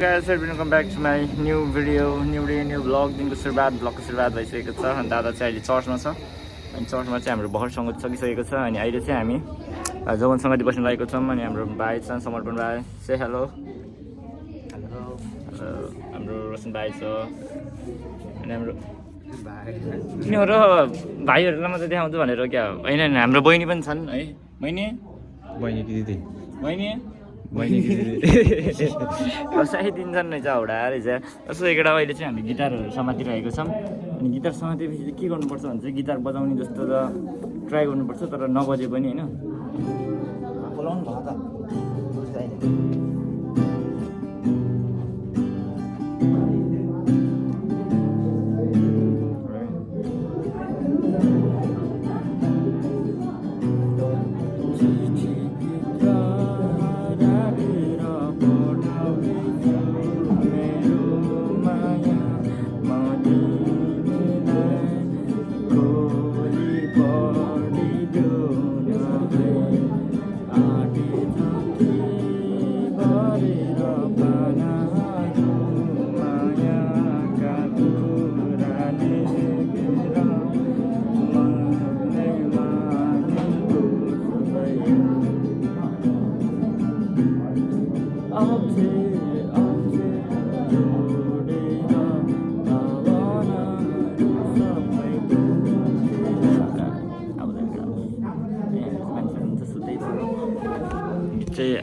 Guys, welcome back to my new video, new day, new vlog. दिनको सुरुवात भ्लगको सुरुवात भइसकेको छ अनि दादा चाहिँ अहिले चर्चमा छ अनि चर्चमा चाहिँ हाम्रो भर सङ्गत सकिसकेको छ अनि अहिले चाहिँ हामी जवन सङ्गति बस्न लागेको छौँ अनि हाम्रो भाइ छ समर्पण भाइ से हेलो हेलो हाम्रो रोशन भाइ छ अनि हाम्रो किन र भाइहरूलाई मात्रै देखाउँछु भनेर क्या होइन हाम्रो बहिनी पनि छन् है बहिनी दिदी सायद दिन्छन् रहेछ हौडा रहेछ यसो एकवटा अहिले चाहिँ हामी गिटारहरू समातिरहेको छौँ अनि गिटार समातेपछि चाहिँ के गर्नुपर्छ भने चाहिँ गिटार बजाउने जस्तो त ट्राई गर्नुपर्छ तर नबजे पनि होइन बोलाउनु भयो त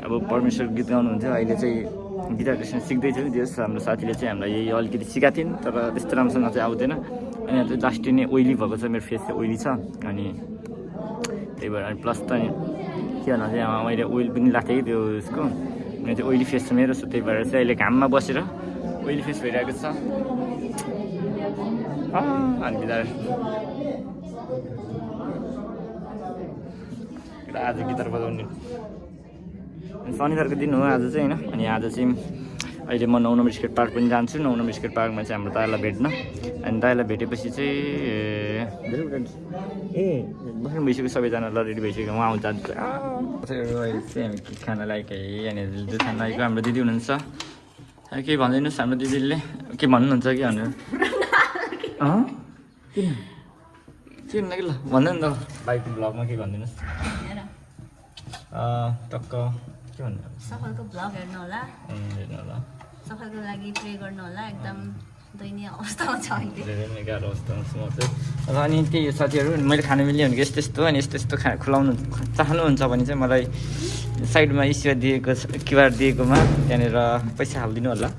अब परमेश्वर गीत गाउनुहुन्थ्यो अहिले चाहिँ गिटार लेसन सिक्दैछु जस हाम्रो साथीले चाहिँ हामीलाई यही अलिकति सिकाएको थिइन् तर त्यस्तो राम्रोसँग चाहिँ आउँदैन अनि यहाँ चाहिँ लास्ट नै ओइली भएको छ मेरो फेस चाहिँ ओइली छ अनि त्यही भएर अनि प्लस त के भन्दा चाहिँ मैले ओइल पनि लाग्थेँ कि त्यो उसको अनि चाहिँ ओइली फेस छ मेरो त्यही भएर चाहिँ अहिले घाममा बसेर ओइली फेस भइरहेको छ अनि गिटार आज गिटार बजाउने शनिबारको दिन हो आज चाहिँ होइन अनि आज चाहिँ अहिले म 9 नम्बर स्केट पार्क पनि जान्छु 9 नम्बर स्केट पार्कमा चाहिँ हाम्रो दाइलाई भेट्न अनि दाइलाई भेटेपछि चाहिँ बस्नु भइसक्यो सबैजना ल रेडी भइसक्यो उहाँ आउँछ जान्छु अहिले चाहिँ हामी खाना लागेको है अनि दुध खाना लागेको हाम्रो दिदी हुनुहुन्छ केही भनिदिनुहोस् हाम्रो दिदीले के भन्नुहुन्छ कि भनेर किन के भन्नु कि ल भन्दैन नि त बाइकको ब्लगमा के भनिदिनुहोस् टक्क के भन्नु सफलको भ्लग हेर्नु होला सफलको लागि प्रे गर्नु होला एकदम दयनीय अवस्थामा छ अहिले धेरै नै गाह्रो अवस्थामा छु म चाहिँ र अनि त्यही साथीहरू मैले खानु मिल्यो भने यस्तो यस्तो अनि यस्तो खुलाउनु चाहनुहुन्छ भने चाहिँ मलाई साइडमा स्क्वायर दिएको क्युआर दिएकोमा त्यहाँनिर पैसा हालिदिनु होला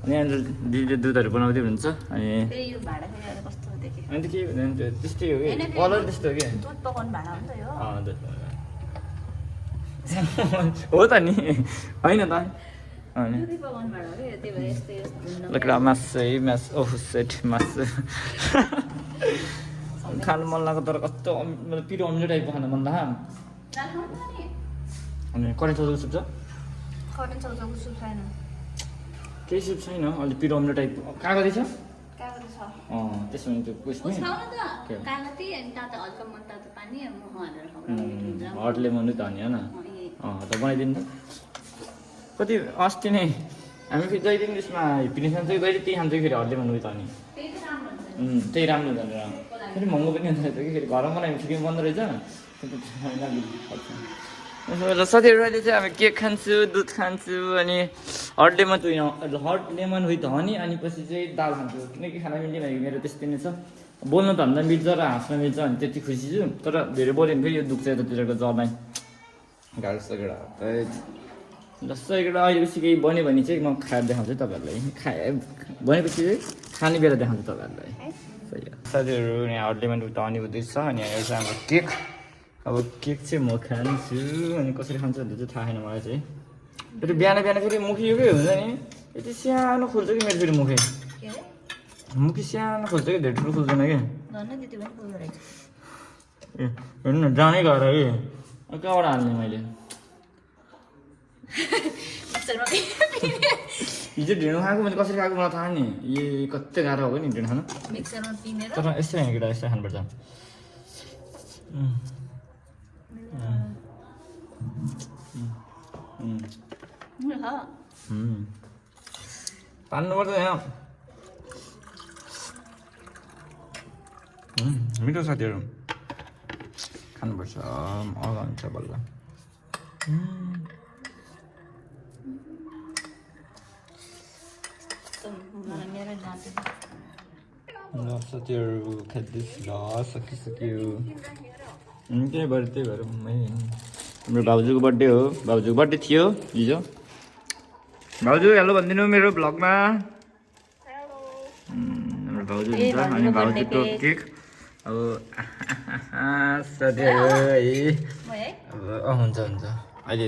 अनि यहाँनिर दिदीले दुधहरू बनाउँदै हुनुहुन्छ अनि यो भाडा फेरि कस्तो देख्यो अनि त के त्यस्तै हो कि कलर त्यस्तो हो कि दुध पकाउनु भाडा हो नि त यो हो त नि होइन त दुधै पकाउनु भाडा हो कि त्यही भएर यस्तो लकडा मासु है मासु ओह सेट मासु खानु मन लाग्यो तर कस्तो पिरो अमिलो टाइपको खानु मन लाग्यो अनि करेन्ट चौधको सुप छ करेन्ट चौधको सुप छैन केही सुप छैन अलि पिरो अमिलो टाइप कागती छ कागती छ त्यसो भने त्यो उयसमै कागती अनि तातो हल्का मन तातो पानी मह हालेर खाउँ हट लेमन त नि होइन त बनाइदिनु त कति अस्ति नै हामी फेरि जहिले पनि त्यसमा हिप्पिने खान्छ कि जहिले त्यही खान्छ कि फेरि हट लेमन उयो त नि त्यही राम्रो हुन्छ भनेर फेरि महँगो पनि हुन्छ कि फेरि घरमा बनायो ठिकै बन्द रहेछ साथीहरू अहिले चाहिँ हामी केक खान्छु दुध खान्छु अनि हट लेमन विथ हनी अनि पछि चाहिँ दाल खान्छु किनकि खाना मिल्ने भनेको मेरो त्यस्तै नै छ बोल्न त भन्दा मिल्छ र हाँस्न मिल्छ अनि त्यति खुसी छु तर धेरै बोल्यो भने फेरि यो दुख्छ यतातिरको जलाई गाह्रो छ एउटा जस्तो एउटा अहिले पछि केही बन्यो भने चाहिँ म खाएर देखाउँछु तपाईँहरूलाई भनेपछि चाहिँ खाने बेला देखाउँछु तपाईँहरूलाई साथीहरू यहाँ हट लेमन विथ हनी हुँदैछ अनि यहाँ चाहिँ हाम्रो केक अब केक चाहिँ म खान्छु अनि कसरी खान्छ भन्ने चाहिँ थाहा छैन मलाई चाहिँ फेरि बिहान फेरि मुखी के हुन्छ नि यति सानो खोल्छ कि मेरो फेरि मुखी सानो खोल्छ कि धेरै ठुलो खोल्दैन कि ए हेर्नु न जानै गएर कि कहाँबाट हाल्ने मैले हिजो ढिँडो खाएको मैले कसरी खाएको मलाई थाहा नि ए कति गाह्रो हो नि ढिँडो खानु तर यस्तै होइन केटा यस्तै खानुपर्छ तान्नुपर्छ यहाँ मिठो साथीहरू खानुपर्छ मजा हुन्छ बल्ल मेरो जान्छ ल साथीहरू खाँदैछु ल सकिसक्यो त्यही भएर हाम्रो भाउजूको बर्थडे हो भाउजूको बर्थडे थियो हिजो भाउजू हेलो भनिदिनु मेरो भ्लगमा हाम्रो भाउजू हुन्छ अनि भाउजूको केक अब साथीहरू है अब हुन्छ अहिले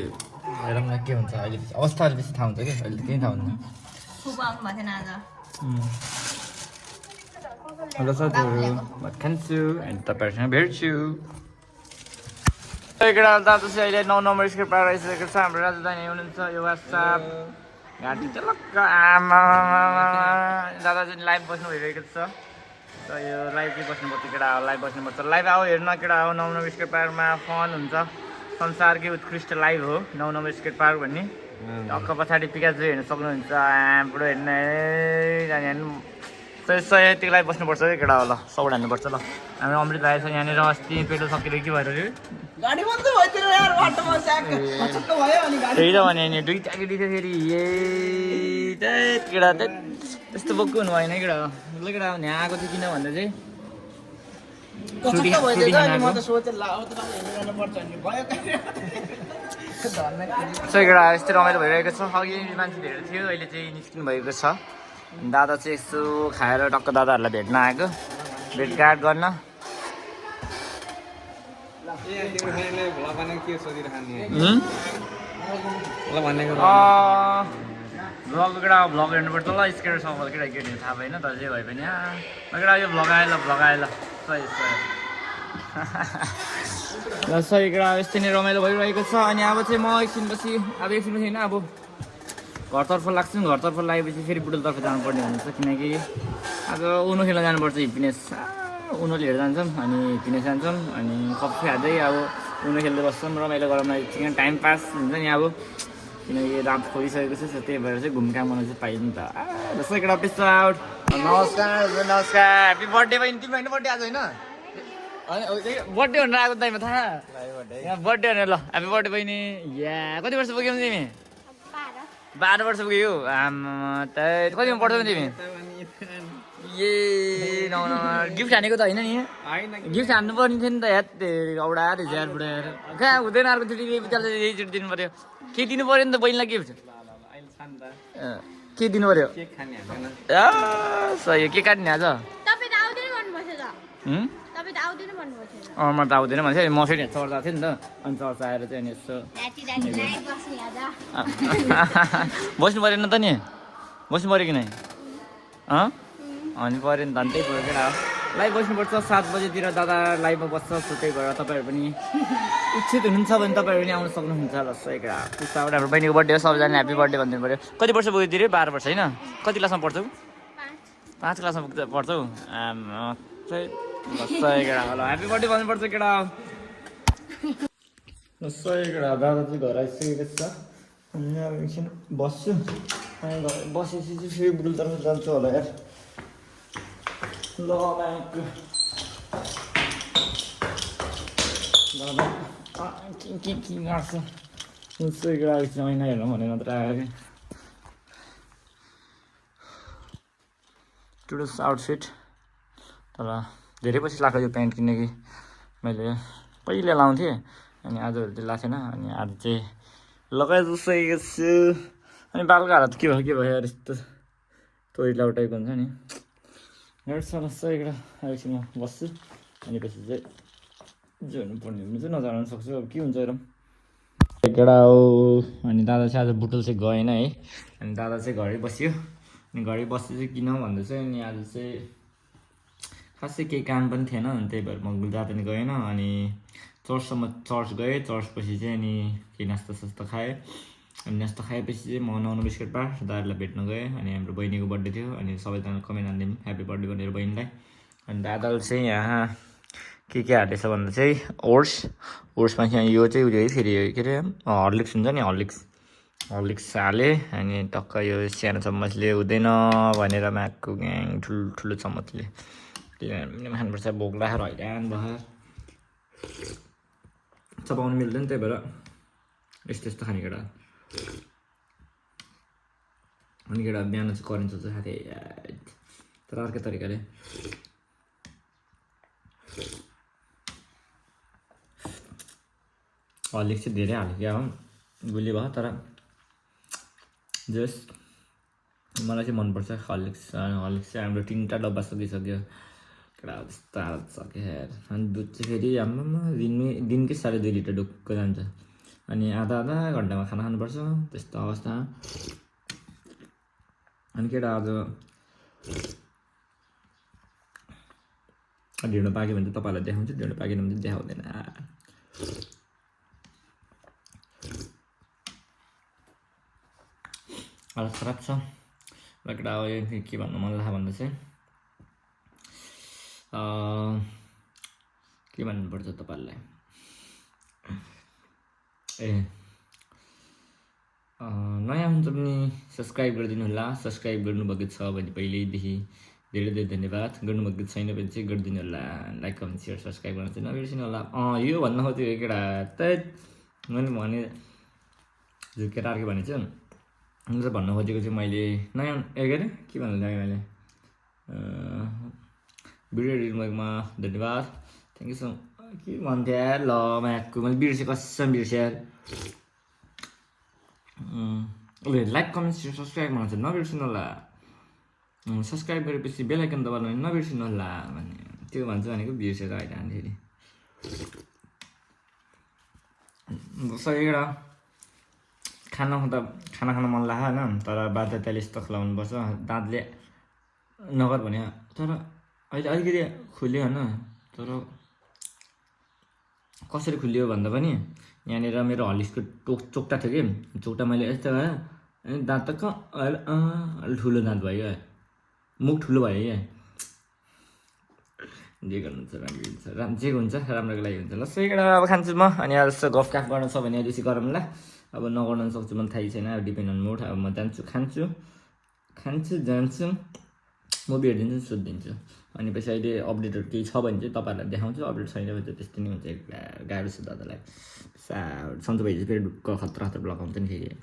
हेरौँ न के हुन्छ अहिले अवस्था अलि बेसी थाहा हुन्छ क्या अहिले केही थाहा हुँदैन फुपा आउनु भएको थिएन आज हेलो साथीहरू म खान्छु अनि तपाईँहरूसँग भेट्छु केटा दाजु चाहिँ अहिले 9 नम्बर स्क्रिप्ट पार आइसकेको छ हाम्रो राजधानी हुनुहुन्छ यो वाट्सएप घाँटी चलक्क आमा दादा चाहिँ लाइभ बस्नु भइरहेको छ र यो लाइभ चाहिँ बस्नुपर्छ केटा लाइभ बस्नुपर्छ लाइभ आओ हेर्न केटा हो 9 नम्बर स्क्रिप्ट पारमा फन हुन्छ संसारकै उत्कृष्ट लाइभ हो 9 नम्बर स्क्रिप्ट पार भन्ने अक्क पछाडि पिकाजु हेर्न सक्नुहुन्छ पुरो हेर्न जाने सय यतिको लाइभ बस्नुपर्छ है केटा हो ल सौड हान्नुपर्छ ल हाम्रो अमृत भाइ छ यहाँनिर अस्ति पेट्रोल सकेर के भएर गाडी बन्द भइदियो यार बाटोमा छक्क भयो अनि गाडी त्यही त भने नि दुईटा केटी थियो फेरि ए त्यही केटा त्यस्तो बोक्कु हुनु भएन केटा ल केटा यहाँ आएको थियो किन भन्दा चाहिँ छक्क भइदियो अनि म त सोचे ला अब त हेर्नु पर्छ नि भयो सो केटा यस्तै रमाइलो भइरहेको छ अघि मान्छे धेरै थियो अहिले चाहिँ निस्किनु भएको छ दादा चाहिँ यसो खाएर टक्क दादाहरूलाई भेट्न आएको भेटघाट गर्न भ्लगको केटा भ्लग हेर्नुपर्छ ल स्केटर सफल केटा केटीहरू थाहा भएन तर जे भए पनि केटा यो भ्लग आयो ल सही ल सही केटा यस्तै नै रमाइलो भइरहेको छ अनि अब चाहिँ म एकछिनपछि होइन अब घरतर्फ लाग्छु घरतर्फ लागेपछि फेरि बुटोलतर्फ जानुपर्ने हुन्छ किनकि अब उनो खेल्न जानुपर्छ हिप्पिनेस उनो लिएर जान्छौँ अनि हिप्पिनेस जान्छौँ अनि कफी खाँदै अब उनो खेल्दै बस्छौँ रमाइलो गरौँ एकछिन टाइम पास हुन्छ नि अब किनकि रात खोलिसकेको छ त्यही भएर चाहिँ घुमघाम गर्न चाहिँ पाइन्छ नि त जस्तो केटा पिस आउट नमस्कार ह्याप्पी बर्थडे बहिनी तिम्रो होइन बर्थडे आज होइन बर्थडे भनेर आएको टाइममा थाहा यहाँ बर्थडे भनेर ल ह्याप्पी बर्थडे बहिनी या कति वर्ष पुग्यौ तिमी 12 वर्ष पुग्यो आमा त कतिमा पढ्छौ तिमी ए गिफ्ट हानेको त होइन नि गिफ्ट हान्नु पर्ने थियो नि त याद औडा झ्यार बुढाएर कहाँ हुँदैन अर्कोचोटि विद्यालय एकचोटि दिनु पऱ्यो के दिनु पऱ्यो नि त बहिनीलाई गिफ्ट के दिनु पऱ्यो सही के काट्ने आज म त आउँदैन भन्थ्यो म फेरि चर्चा थिएँ नि त अनि चर्चा आएर चाहिँ अनि यसो बस्नु परेन त नि बस्नु पऱ्यो कि नै अनि पऱ्यो नि त त्यही भयो केटा लाइभ बस्नुपर्छ 7 बजेतिर दादा लाइभमा बस्छ सो त्यही भएर तपाईँहरू पनि इच्छित हुनुहुन्छ भने तपाईँहरू पनि आउनु सक्नुहुन्छ ल सही केटा पुस्ताबाट हाम्रो बहिनीको बर्थडे हो सबैजना ह्याप्पी बर्थडे भनिदिनु पऱ्यो कति वर्ष पुग्यो तिमी 12 वर्ष होइन कति क्लासमा पढ्छौ 5 क्लासमा पढ्छौ सही केटा ल ह्याप्पी बर्थडे भन्नुपर्छ केटा सही केटा दादा चाहिँ घर आइसकेको छ अनि अब एकछिन बस्छु अनि बसेपछि चाहिँ फेरि बुटोलतर्फ जान्छु होला यार ल दादा के गर्छ सही केटा एकछिन ऐना हेर्नु भने मात्र आयो कि टुडेस आउटफिट तर धेरै पछि लाग्यो यो प्यान्ट किनकि मैले पहिला लाउँथेँ अनि आजहरू चाहिँ लाएको थिएन अनि आज चाहिँ लगाइसकेको छु अनि बालको हालत के भयो यार यस्तो तोरीलाउ टाइप हुन्छ नि हेर्छ सही केटा एकछिन म बस्छु अनि पछि चाहिँ जोड्नु पर्ने हुन्छ नजानु सक्छु अब के हुन्छ हेरौँ केटा हो अनि दादा चाहिँ आज बुटोल चाहिँ गएन है अनि दादा चाहिँ घरै बस्यो अनि घरै बस्यो चाहिँ किन भन्दा चाहिँ अनि आज चाहिँ खासै केही काम पनि थिएन अनि त्यही भएर म जहाँ पनि गएन अनि चर्च गएँ चर्चपछि चाहिँ अनि केही नास्ता सास्ता खाएँ अनि नास्ता खाएपछि चाहिँ म 9 बिस्कुट पार दादालाई भेट्न गएँ अनि हाम्रो बहिनीको बर्थडे थियो अनि सबैजना कमेन्ट हानिदिउँ ह्याप्पी बर्थडे भनेर बहिनीलाई अनि दादाले चाहिँ यहाँ के हालेछ भन्दा चाहिँ ओट्समा चाहिँ यो चाहिँ उयो फेरि के अरे हर्लिक्स हुन्छ नि हर्लिक्स हर्लिक्स हालेँ अनि टक्क यो सानो चम्मचले हुँदैन भनेर म्याकको ग्याङ ठुलो चम्मचले किनभने खानुपर्छ भोक लागेर हैरान भएर चपाउनु मिल्दैन त्यही भएर यस्तो खाने केटा अनि केटा बिहान चाहिँ करेन्ट चल्छ खाँदै तर अर्कै तरिकाले हर्लिक्स चाहिँ धेरै हाल्यो क्या हो गुली भयो तर जस मलाई चाहिँ मनपर्छ हर्लिक्स चाहिँ हाम्रो 3टा डब्बा सकिसक्यो केटा त्यस्तो हालत सक्यो यार अनि दुध चाहिँ फेरि आम्मामा दिनकै 2.5 लिटर ढुक्क जान्छ अनि आधा घन्टामा खाना खानुपर्छ त्यस्तो अवस्था अनि केटा आज ढिँडो पाक्यो भने चाहिँ तपाईँहरूलाई देखाउँछु ढिँडो पाकेन भने चाहिँ देखाउँदैन हालत खराब छ र केटा अब यो के भन्नु मन लाग्यो भन्दा चाहिँ के भन्नुपर्छ तपाईँहरूलाई नयाँ हुन्छ पनि सब्सक्राइब गरिदिनु होला सब्सक्राइब गर्नुभएको छ भने पहिल्यैदेखि धेरै धन्यवाद गर्नुभएको छैन भने चाहिँ गरिदिनु होला लाइक कमेन्ट सेयर सब्सक्राइब गर्न चाहिँ नबिर्सिनु होला यो भन्न खोज्यो केटा मैले भने झुकेर अर्को भने चाहिँ चाहिँ भन्न खोजेको चाहिँ मैले नयाँ के अरे के भन्नु लाग्यो मैले भिडियो एडिटमा धन्यवाद थ्याङ्क यू सो के भन्थ्यो यार ल म्याकको मैले बिर्सेँ कसम बिर्सेँ यार उसले लाइक कमेन्ट सेयर सब्सक्राइब गर्न चाहिँ नबिर्सिनु होला सब्सक्राइब गरेपछि बेल आइकन दबाउनु नबिर्सिनु होला भने त्यो भन्छ भनेको बिर्सेर अहिले फेरि एउटा खाना खान मन लाग्यो होइन तर बाध्यताले यस्तो खुलाउनुपर्छ दाँतले नगर भने तर अहिले अलिकति खुल्यो होइन तर कसरी खुल्यो भन्दा पनि यहाँनिर मेरो हर्लिक्सको चोक्टा थियो कि चोक्टा मैले यस्तो भयो अनि दाँत त ठुलो दाँत भयो क्या मुख ठुलो भयो क्या जे गर्नुहुन्छ जे हुन्छ राम्रोको लागि हुन्छ ल सही केटा अब खान्छु म अनि अब जस्तो गफ काफ गर्नु छ भने बेसी गरौँ ल अब नगर्नु सक्छु मलाई थाहै छैन अब डिपेन्ड अन मुड अब म जान्छु खान्छु जान्छु म भेटिदिन्छु सोधिदिन्छु अनि पछि अहिले अपडेटहरू केही छ भने चाहिँ तपाईँहरूलाई देखाउँछु अपडेट छैन भने चाहिँ त्यस्तै नै हुन्छ गाह्रो छ दादालाई सन्चो भइसक्यो फेरि खतरा ब्लक आउँछ नि फेरि